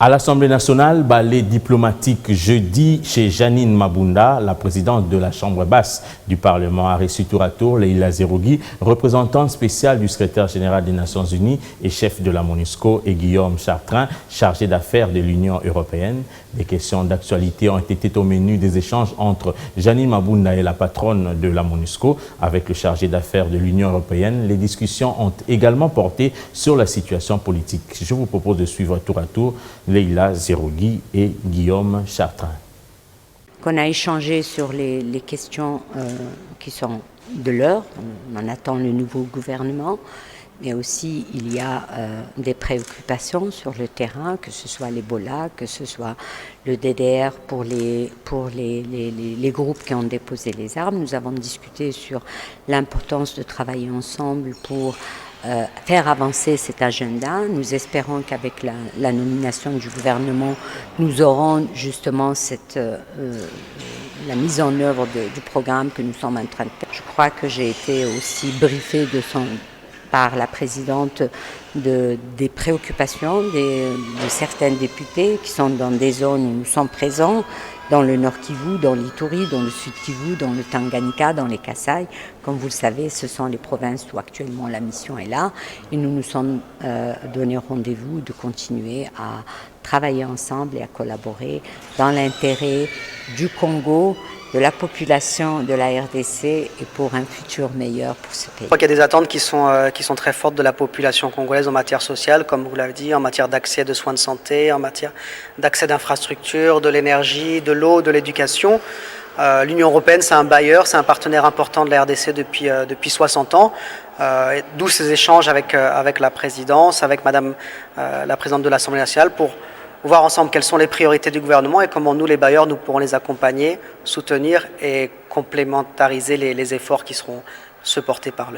À l'Assemblée nationale, balai diplomatique jeudi chez Janine Mabunda, la présidente de la Chambre basse du Parlement, a reçu tour à tour Leïla Zerougui, représentante spéciale du secrétaire général des Nations Unies et chef de la MONUSCO, et Guillaume Chartrain, chargé d'affaires de l'Union européenne. Des questions d'actualité ont été au menu des échanges entre Janine Mabunda et la patronne de la MONUSCO avec le chargé d'affaires de l'Union européenne. Les discussions ont également porté sur la situation politique. Je vous propose de suivre tour à tour Leïla Zerougui et Guillaume Chartrain. On a échangé sur les questions qui sont de l'heure. On attend le nouveau gouvernement, mais aussi il y a des préoccupations sur le terrain, que ce soit l'Ebola, que ce soit le DDR pour les groupes qui ont déposé les armes. Nous avons discuté sur l'importance de travailler ensemble pour faire avancer cet agenda. Nous espérons qu'avec la nomination du gouvernement, nous aurons justement la mise en œuvre du programme que nous sommes en train de faire. Je crois que j'ai été aussi briefée par la présidente des préoccupations de certains députés qui sont dans des zones où nous sommes présents, dans le Nord Kivu, dans l'Ituri, dans le Sud Kivu, dans le Tanganyika, dans les Kasaï. Comme vous le savez, ce sont les provinces où actuellement la mission est là. Et nous nous sommes donné rendez-vous de continuer à travailler ensemble et à collaborer dans l'intérêt du Congo, de la population de la RDC et pour un futur meilleur pour ce pays. Je crois qu'il y a des attentes qui sont très fortes de la population congolaise en matière sociale, comme vous l'avez dit, en matière d'accès de soins de santé, en matière d'accès d'infrastructures, de l'énergie, de l'eau, de l'éducation. L'Union européenne, c'est un bailleur, c'est un partenaire important de la RDC depuis 60 ans. D'où ces échanges avec la présidence, avec Madame la présidente de l'Assemblée nationale pour voir ensemble quelles sont les priorités du gouvernement et comment nous, les bailleurs, nous pourrons les accompagner, soutenir et complémentariser les efforts qui seront supportés par